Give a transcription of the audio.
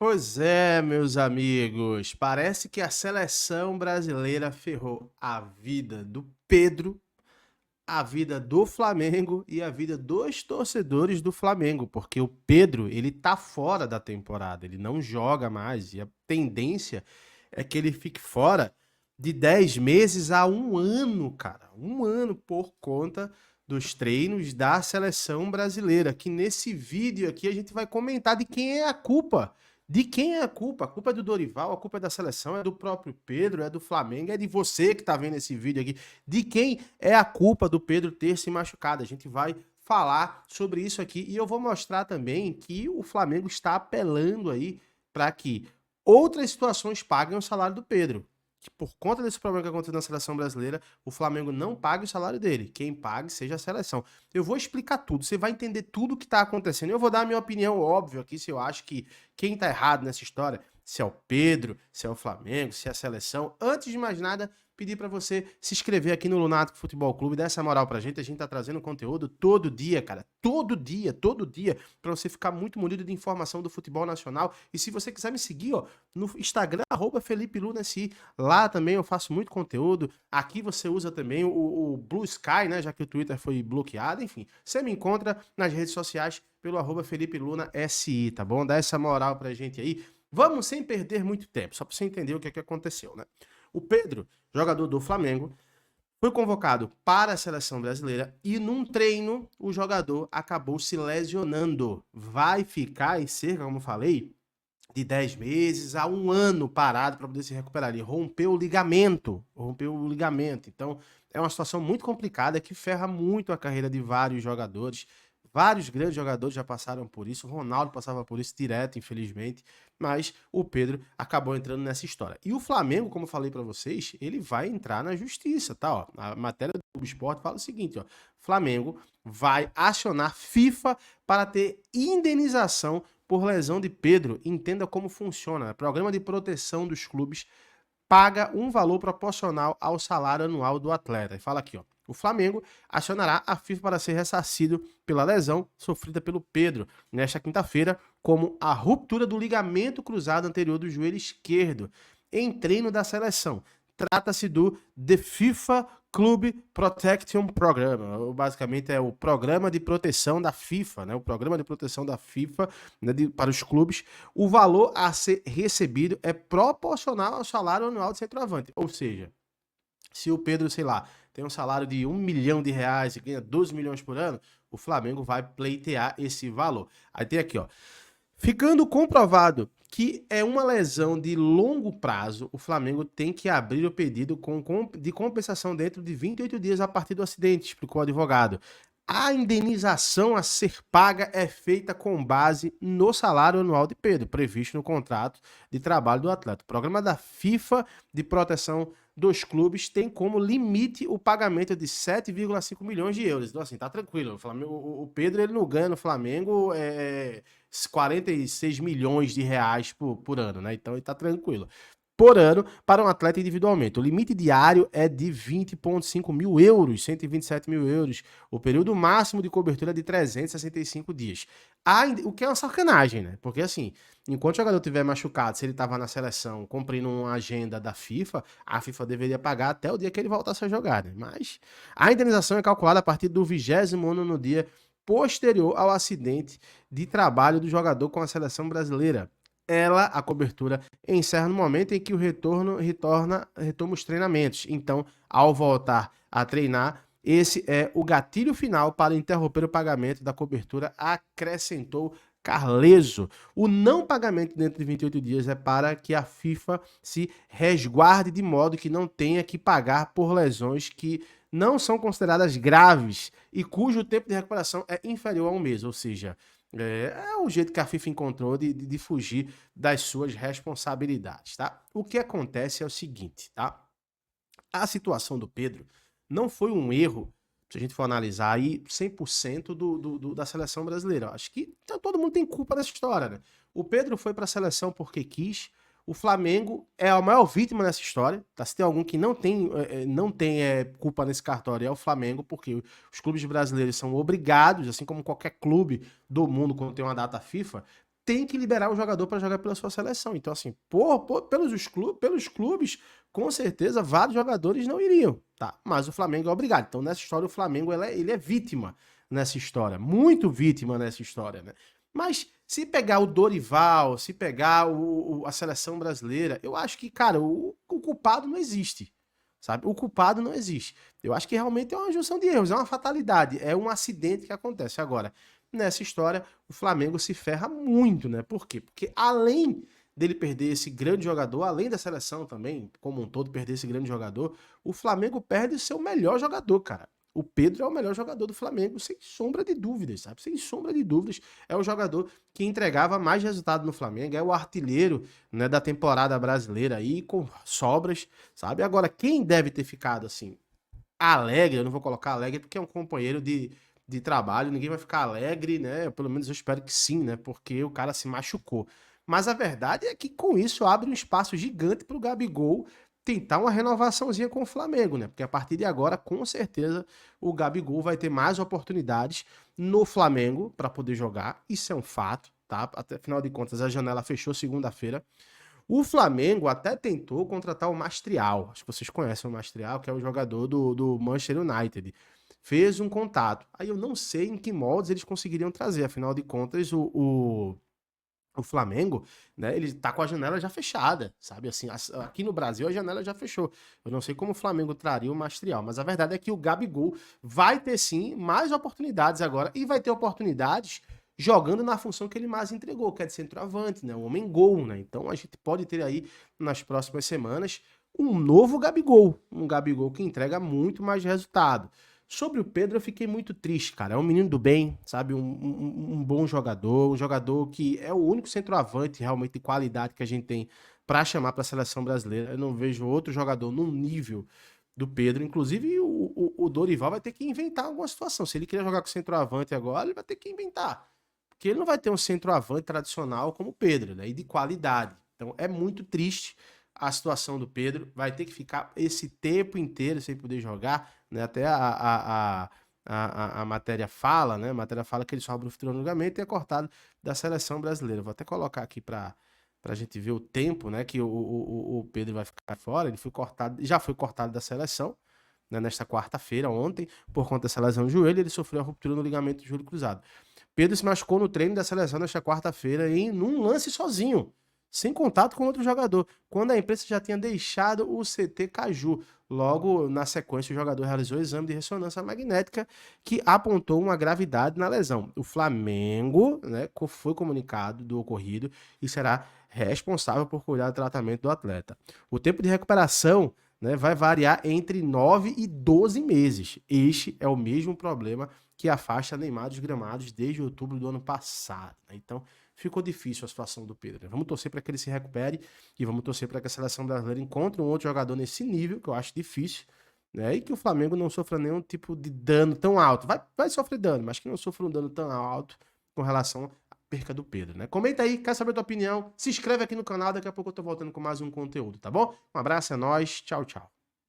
Pois é, meus amigos, parece que a seleção brasileira ferrou a vida do Pedro, a vida do Flamengo e a vida dos torcedores do Flamengo, porque o Pedro, ele tá fora da temporada, ele não joga mais e a tendência é que ele fique fora de 10 meses a um ano, cara. Um ano por conta dos treinos da seleção brasileira, que nesse vídeo aqui a gente vai comentar de quem é a culpa. De quem é a culpa? A culpa é do Dorival, a culpa é da seleção, é do próprio Pedro, é do Flamengo, é de você que tá vendo esse vídeo aqui. De quem é a culpa do Pedro ter se machucado? A gente vai falar sobre isso aqui e eu vou mostrar também que o Flamengo está apelando aí para que outras situações paguem o salário do Pedro. Que por conta desse problema que aconteceu na seleção brasileira, o Flamengo não pague o salário dele. Quem pague seja a seleção. Eu vou explicar tudo, você vai entender tudo o que está acontecendo. Eu vou dar a minha opinião, óbvio, aqui, se eu acho que quem está errado nessa história, se é o Pedro, se é o Flamengo, se é a seleção. Antes de mais nada, pedir para você se inscrever aqui no Lunático Futebol Clube, dá essa moral pra gente. A gente tá trazendo conteúdo todo dia, cara. Todo dia, para você ficar muito munido de informação do futebol nacional. E se você quiser me seguir, ó, no Instagram, @FelipeLunaSI. Lá também eu faço muito conteúdo. Aqui você usa também o Blue Sky, né? Já que o Twitter foi bloqueado. Enfim, você me encontra nas redes sociais pelo @FelipeLunaSI, tá bom? Dá essa moral pra gente aí. Vamos sem perder muito tempo, só pra você entender o que é que aconteceu, né? O Pedro, jogador do Flamengo, foi convocado para a seleção brasileira e num treino o jogador acabou se lesionando. Vai ficar em cerca, como eu falei, de 10 meses a um ano parado para poder se recuperar. Ele rompeu o ligamento. Rompeu o ligamento. Então, é uma situação muito complicada que ferra muito a carreira de vários jogadores. Vários grandes jogadores já passaram por isso. O Ronaldo passava por isso direto, infelizmente. Mas o Pedro acabou entrando nessa história. E o Flamengo, como eu falei para vocês, ele vai entrar na justiça, tá? Ó, a matéria do Esporte fala o seguinte, ó. Flamengo vai acionar FIFA para ter indenização por lesão de Pedro. Entenda como funciona. O programa de proteção dos clubes paga um valor proporcional ao salário anual do atleta. E fala aqui, ó. O Flamengo acionará a FIFA para ser ressarcido pela lesão sofrida pelo Pedro nesta quinta-feira, como a ruptura do ligamento cruzado anterior do joelho esquerdo em treino da seleção. Trata-se do The FIFA Club Protection Program. Basicamente é o programa de proteção da FIFA, né? O programa de proteção da FIFA, né, para os clubes. O valor a ser recebido é proporcional ao salário anual do centroavante. Ou seja, se o Pedro, sei lá, tem um salário de R$ 1 milhão e ganha 12 milhões por ano, o Flamengo vai pleitear esse valor. Aí tem aqui, ó. Ficando comprovado que é uma lesão de longo prazo, o Flamengo tem que abrir o pedido de compensação dentro de 28 dias a partir do acidente, explicou o advogado. A indenização a ser paga é feita com base no salário anual de Pedro, previsto no contrato de trabalho do atleta. O programa da FIFA de proteção dos clubes tem como limite o pagamento de 7,5 milhões de euros. Então, assim, tá tranquilo. O Pedro ele não ganha no Flamengo 46 milhões de reais por ano, né? Então ele tá tranquilo. Por ano, para um atleta individualmente. O limite diário é de 20,5 mil euros, 127 mil euros. O período máximo de cobertura é de 365 dias. O que é uma sacanagem, né? Porque assim, enquanto o jogador estiver machucado, se ele estava na seleção cumprindo uma agenda da FIFA, a FIFA deveria pagar até o dia que ele voltasse a jogar, né? Mas a indenização é calculada a partir do 20º no dia posterior ao acidente de trabalho do jogador com a seleção brasileira. A cobertura, encerra no momento em que o retoma os treinamentos. Então, ao voltar a treinar, esse é o gatilho final para interromper o pagamento da cobertura, acrescentou Carleso. O não pagamento dentro de 28 dias é para que a FIFA se resguarde de modo que não tenha que pagar por lesões que não são consideradas graves e cujo tempo de recuperação é inferior a um mês, ou seja, é o jeito que a FIFA encontrou de fugir das suas responsabilidades, tá? O que acontece é o seguinte, tá? A situação do Pedro não foi um erro, se a gente for analisar aí, 100% da seleção brasileira. Acho que todo mundo tem culpa nessa história, né? O Pedro foi para a seleção porque quis. O Flamengo é a maior vítima nessa história. Tá? Se tem algum que não tem culpa nesse cartório, é o Flamengo, porque os clubes brasileiros são obrigados, assim como qualquer clube do mundo quando tem uma data FIFA, tem que liberar o jogador para jogar pela sua seleção. Então, assim, pelos clubes, com certeza, vários jogadores não iriam, tá? Mas o Flamengo é obrigado. Então, nessa história, o Flamengo ele é vítima nessa história, muito vítima nessa história, né? Mas se pegar o Dorival, se pegar a seleção brasileira, eu acho que, cara, o culpado não existe, sabe? O culpado não existe. Eu acho que realmente é uma junção de erros, é uma fatalidade, é um acidente que acontece. Agora, nessa história, o Flamengo se ferra muito, né? Por quê? Porque além dele perder esse grande jogador, além da seleção também, como um todo, perder esse grande jogador, o Flamengo perde o seu melhor jogador, cara. O Pedro é o melhor jogador do Flamengo, sem sombra de dúvidas, sabe? Sem sombra de dúvidas. É o jogador que entregava mais resultado no Flamengo, é o artilheiro, né, da temporada brasileira aí, com sobras, sabe? Agora, quem deve ter ficado assim, alegre, eu não vou colocar alegre porque é um companheiro de trabalho, ninguém vai ficar alegre, né? Pelo menos eu espero que sim, né? Porque o cara se machucou. Mas a verdade é que com isso abre um espaço gigante para o Gabigol tentar uma renovaçãozinha com o Flamengo, né? Porque a partir de agora, com certeza, o Gabigol vai ter mais oportunidades no Flamengo para poder jogar. Isso é um fato, tá? Até afinal de contas, a janela fechou segunda-feira. O Flamengo até tentou contratar o Mastrial. Acho que vocês conhecem o Mastrial, que é o jogador do Manchester United. Fez um contato. Aí eu não sei em que moldes eles conseguiriam trazer. Afinal de contas, o Flamengo, né, ele tá com a janela já fechada, sabe? Assim, aqui no Brasil a janela já fechou. Eu não sei como o Flamengo traria o Mastrial, mas a verdade é que o Gabigol vai ter sim mais oportunidades agora e vai ter oportunidades jogando na função que ele mais entregou, que é de centroavante, né? O homem gol, né? Então a gente pode ter aí nas próximas semanas um novo Gabigol, um Gabigol que entrega muito mais resultado. Sobre o Pedro, eu fiquei muito triste, cara. É um menino do bem, sabe? Um bom jogador, um jogador que é o único centroavante realmente de qualidade que a gente tem para chamar para a seleção brasileira. Eu não vejo outro jogador num nível do Pedro. Inclusive, o Dorival vai ter que inventar alguma situação. Se ele querer jogar com centroavante agora, ele vai ter que inventar. Porque ele não vai ter um centroavante tradicional como o Pedro, né? E de qualidade. Então, é muito triste a situação do Pedro. Vai ter que ficar esse tempo inteiro sem poder jogar, né? Até a matéria fala, né? A matéria fala que ele sofre um fratura no ligamento e é cortado da seleção brasileira. Vou até colocar aqui para a gente ver o tempo, né? Que o Pedro vai ficar fora. Ele foi cortado, já foi cortado da seleção, né, nesta quarta-feira, ontem, por conta dessa lesão no joelho. Ele sofreu a ruptura no ligamento do joelho cruzado. Pedro se machucou no treino da seleção nesta quarta-feira num lance sozinho, sem contato com outro jogador, quando a imprensa já tinha deixado o CT Caju. Logo, na sequência, o jogador realizou o exame de ressonância magnética que apontou uma gravidade na lesão. O Flamengo, né, foi comunicado do ocorrido e será responsável por cuidar do tratamento do atleta. O tempo de recuperação, né, vai variar entre 9 e 12 meses. Este é o mesmo problema que afasta Neymar dos gramados desde outubro do ano passado, né? Então, ficou difícil a situação do Pedro, né? Vamos torcer para que ele se recupere e vamos torcer para que a seleção brasileira encontre um outro jogador nesse nível, que eu acho difícil, né? E que o Flamengo não sofra nenhum tipo de dano tão alto. Vai sofrer dano, mas que não sofra um dano tão alto com relação à perca do Pedro, né? Comenta aí, quer saber a tua opinião? Se inscreve aqui no canal, daqui a pouco eu tô voltando com mais um conteúdo, tá bom? Um abraço, é nóis, tchau, tchau.